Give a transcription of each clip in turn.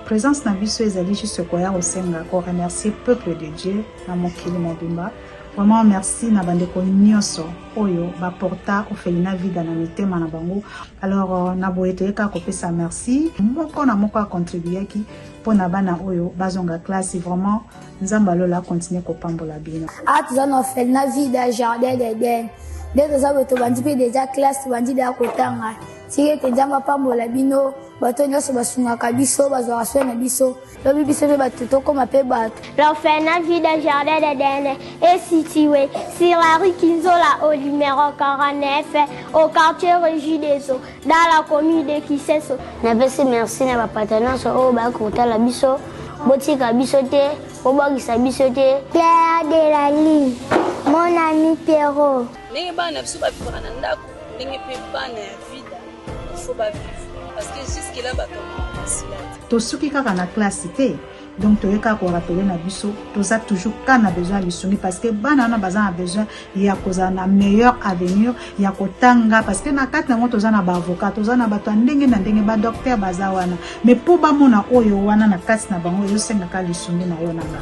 présence na biso ezali juste koya kosenga ko remercier peuple de Dieu na mokili mobimba. Vraiment merci na bandeko nyonso oyo ba porta Ophelina Vida na mitema na bango. Alors na boyete ka kopesa merci moko na moko a contribuer ki pona bana oyo bazonga classe vraiment nzamba lola continuer ko pambola bino. Tuzana Ophelina Vida jardin d'Eden. Dès que ça veut te bandi déjà classe bandi da kotanga. Si te nzamba pambola bino bato nyonso basungaka biso bazwaka na biso lobi biso pe bato tokoma pe bato. L'Ophelina Vida jardin d'Eden est situé sur la rue Kinzola au numéro 49 au quartier Régie des Eaux dans la commune de Kiseso. Napesi merci na bapartenance oyo bakotala biso botika biso te bobakisa biso te. Claire de la ligne, mon ami Pierrot. Ndenge bana biso bavivaka na ndako ndenge mpe bana ya Vida il faut bavivre parce que jusque là bakoma basilati tosuki kaka na classe te donc toyeka ko rappeler na biso toza toujours kana besoin lisuni parce que bana na baza na besoin ya koza na meilleur avenir ya kotanga parce que na kati na toza na ba avocat toza na bato ndenge na ndenge ba docteur baza wana mais po ba mona oyo wana na kati na bango yo senga ka lisuni na yo nanga.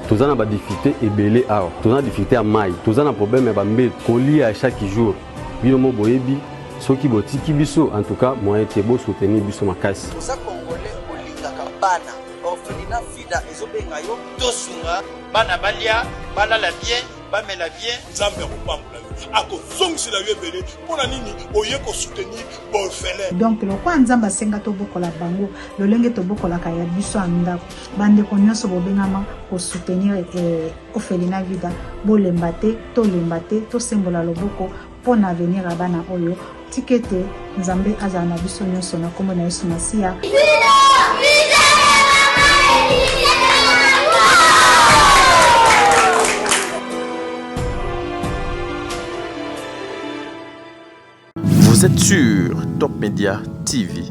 Toza na ba difficulté ebele awa toza na difficulté ya mai toza na problème ya bambe kolia à chaque jour bino mo boyebi soki botiki biso en tout cas moyen te bo soutenir biso makasi toza congolais olingaka bana Ophelina Vida ezobenga yo tosunga bana balia balala bien bamela bien nzambe akopambola akozongisela yo ebele mpona nini oye kosoutenir baorphelin. Donc lokwa nzambe asenga tobokola bango lolenge tobokolaka ya biso ya ndako bandeko nyonso bobengama kosoutenir Ophelina Vida bolemba te tolemba te tosembola loboko mpona avenir ya bana oyo tikete nzambe azala na biso nyonso na kombo na Yesu Masiya. Vous êtes sur Top Media TV.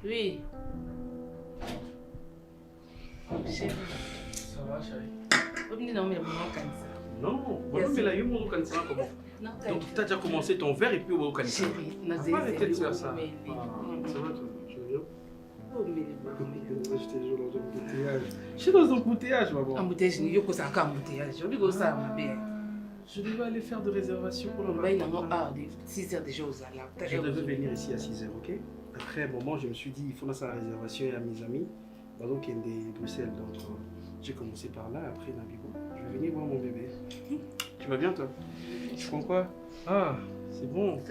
Oui. Chérie. Ça va, chérie? Non, voilà, mais là, il y a mon cancer comment? Donc, tu as déjà commencé ton verre et puis au cancer. Chérie, pas arrêter de faire ça. Ça va, toi? Tu vas bien? Oh, mais je t'ai joué dans un embouteillage. Je suis dans un embouteillage, maman. Embouteillage, il y a encore embouteillage. Je vais ça, ma belle. Je devais aller faire de réservation pour le bain. 6 heures déjà aux alarmes. Je devais venir ici à 6 heures, ok? Après un moment, je me suis dit, il faut lancer la réservation à mes amis. Donc, il y a des Bruxelles. Donc, j'ai commencé par là, après Nabigo. Je vais venir voir mon bébé. Tu vas bien, toi? Tu prends quoi? Ah, c'est bon.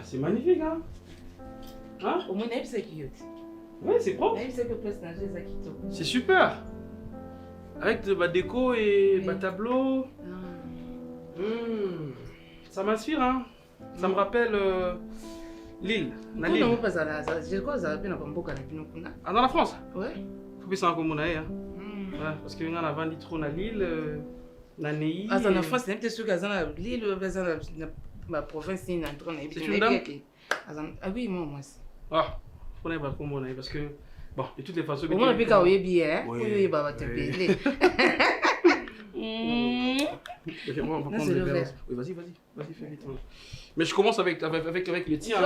C'est magnifique, hein? Hein? Au moins, c'est cute. Ouais, c'est propre. C'est super. Avec de la déco et le tableau. Ça m'inspire, hein? Ça me rappelle Lille. Ah, dans la France? Ouais. Faut que ça en commun, hein? Ouais, parce qu'on a vendu trop à Lille, à Ney. Ah, en France, c'est sûr que dans Lille, ma province, c'est une entrée. C'est une dame? Ah oui, moi aussi. Ah, on est pas commun, parce que, bon, de toutes les façons. Au moins, on peut quand même bien, hein? Oui, bah, te payer. On va prendre le verre. Oui, vas-y, fais vite. Mais je commence avec le tien.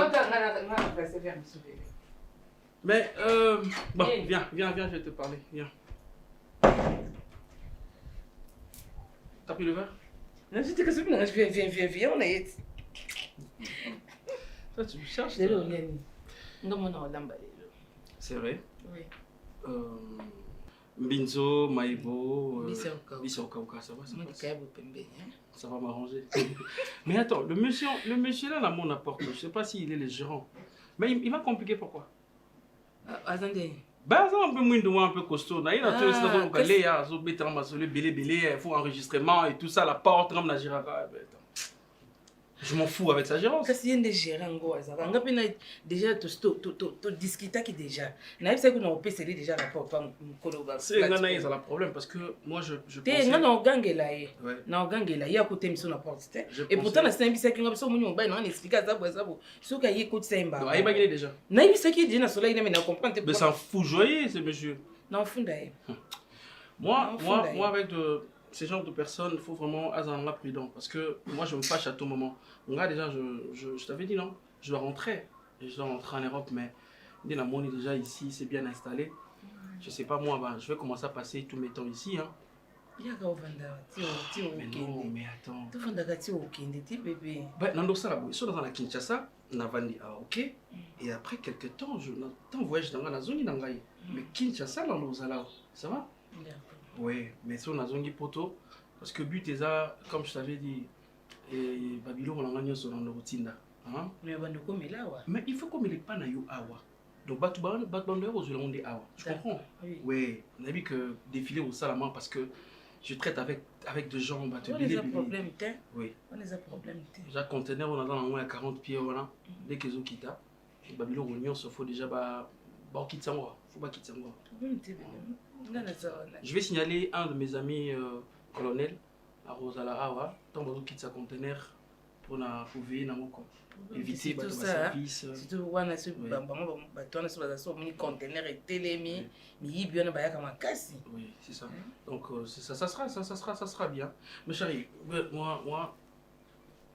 Mais, bon, viens, je vais te parler, viens. T'as pris le verre? Non, j'étais que ça, viens, on est. Toi, tu me cherches. C'est vrai? Oui. Binzo, Maïbo, Bissau-Kauka, ça va, ça va m'arranger. Mais attends, le monsieur là, mon apport, je sais pas s'il est le gérant. Mais il va compliquer pourquoi? Attendez. Bah, ça un peu moins de moi, un peu costaud. Il faut enregistrement et tout ça, la porte, comme la gérante. Je m'en fous avec sa gérance. Parce qu'il y a des gérants, on a déjà discuté déjà. On a vu qu'on peut sceller déjà la porte. C'est un problème parce que moi je pensais... Non, il y a côté de la porte. Et pourtant, c'est un biscuit qui a expliqué ça. Ce qu'il y a écouté, c'est un bar. Il y a déjà. Non, il y a déjà soleil, mais on comprend. Mais ça fout joyeux, ce monsieur. Non, fond d'ailleurs. Moi, avec ces genres de personnes, il faut vraiment être prudent. Parce que moi, je me fâche à tout moment. Là, déjà, je t'avais dit, non? Je dois rentrer. Je dois rentrer en Europe, mais dès la monnaie déjà ici, c'est bien installé. Je sais pas, moi, je vais commencer à passer tous mes temps ici. Hein. Mais non, mais attends. Tu vas bébé. Non, ça, là, je dans la Kinshasa, on a vendu ok. Et après quelques temps, je voyage dans la zone. Mais Kinshasa, là, ça va? Oui, mais si on a zongi poto, parce que but est ça, comme je t'avais dit, Babylone on a gagné sur la routine. Mais il faut qu'on ne mette pas na yo awa. Donc je comprends. Oui, on a vu que défiler au salamand parce que je traite avec des gens. On a des problèmes. Oui. On a des problèmes. Déjà, le conteneur, on a dans moins 40 pieds. Voilà. Dès qu'ils ont quitté, Babylone, il faut déjà quitter ça. Faut pas quitter ça. Je vais signaler un de mes amis colonel à Rosala Awa. Tant que quitte sa conteneur pour veiller dans mon camp. Éviter tout ça. Surtout on a ce conteneur et télémi, mais il y a un casse. Oui, c'est ça. Donc ça sera bien. Mais chérie, moi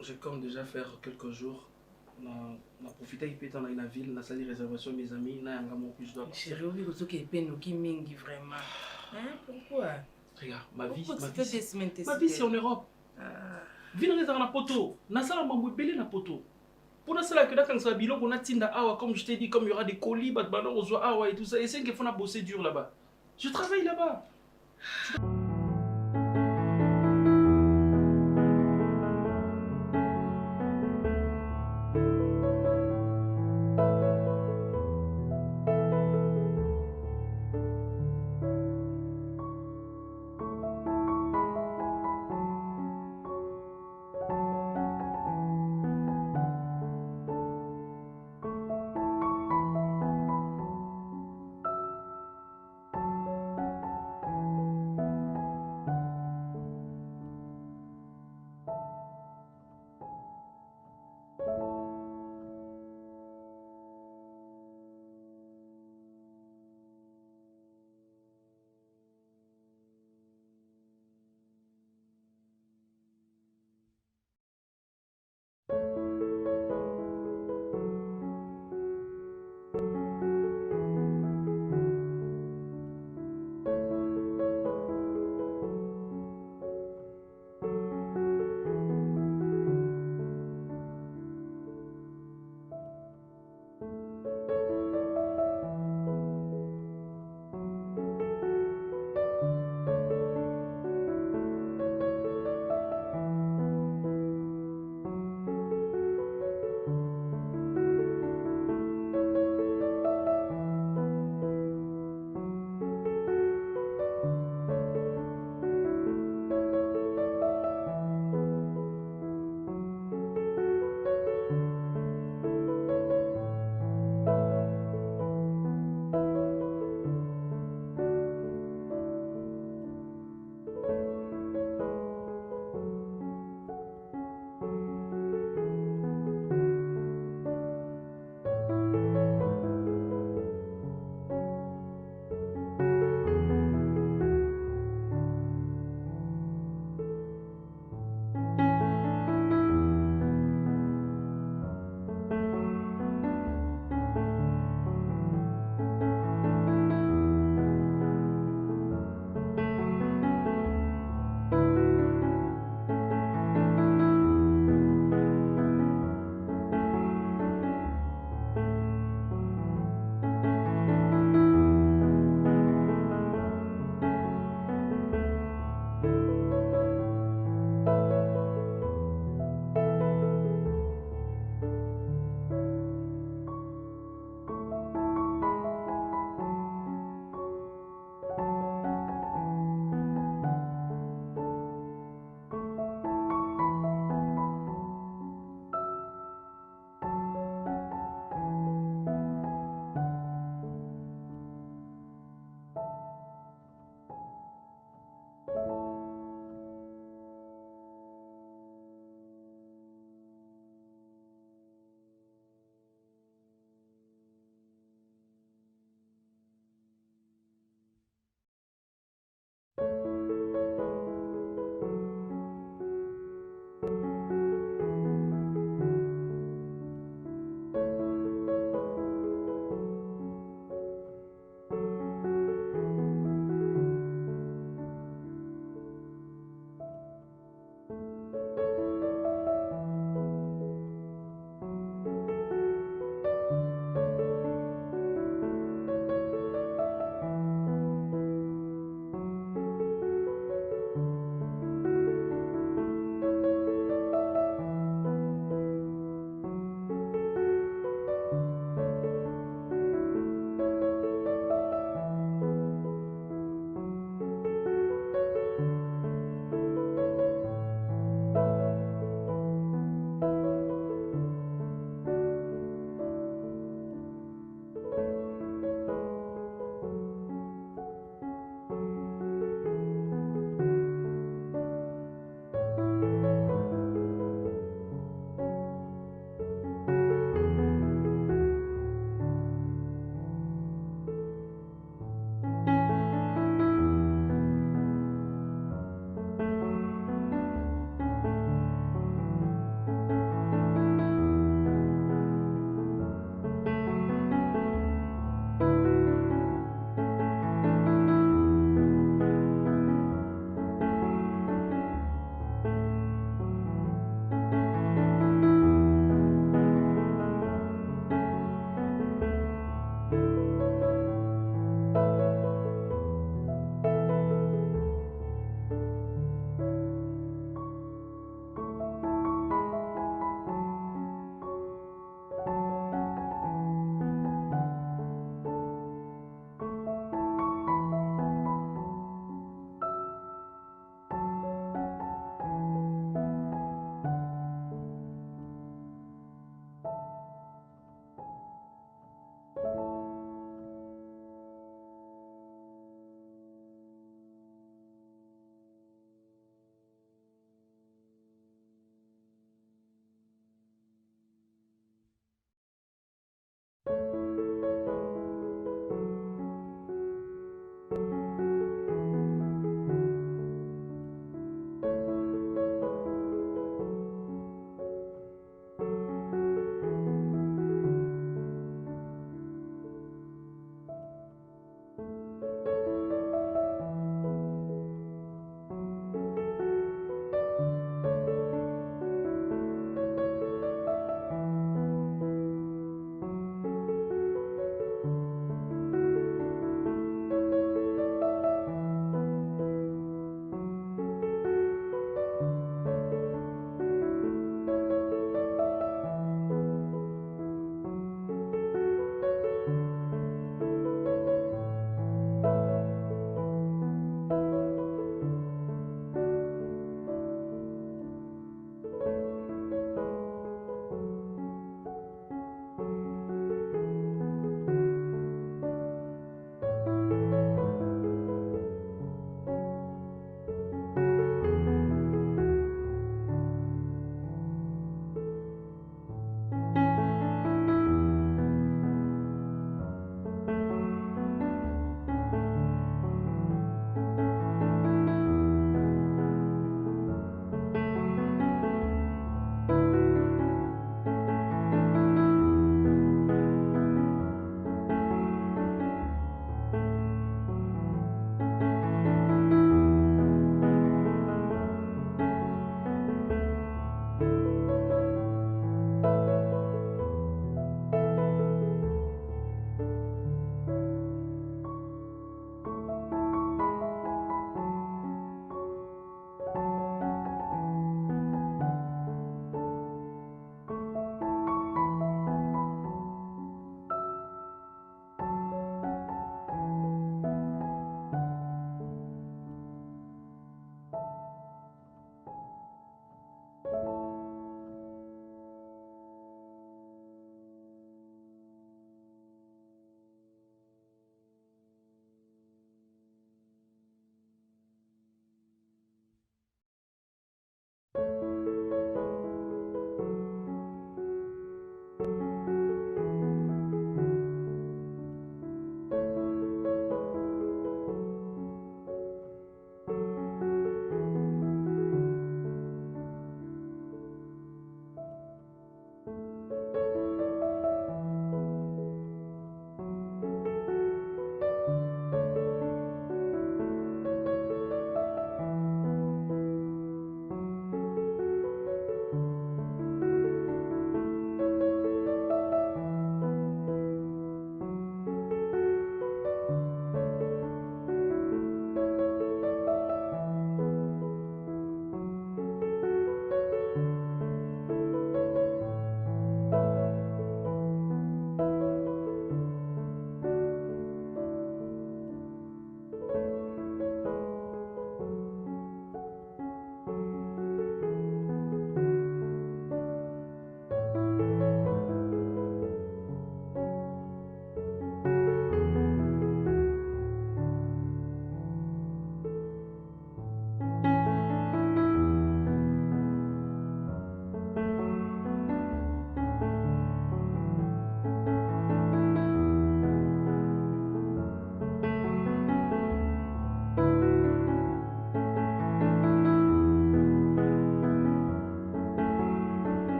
j'ai comme déjà faire quelques jours. On a profité dans la ville, on a sali réservation mes amis, on a un gamin que je dois partir. Chérie, oui, vous qui peine qui mingi vraiment. Hein, pourquoi? Regarde, ma vie c'est en Europe. Viens dans la poteau, na sala mambo belé na poteau. Pour na sala que da quand ça bilo qu'on a tinda awa comme je t'ai dit comme il y aura des colis bat bano awa et tout ça et c'est qu'il faut na bosser dur là-bas. Je travaille là-bas.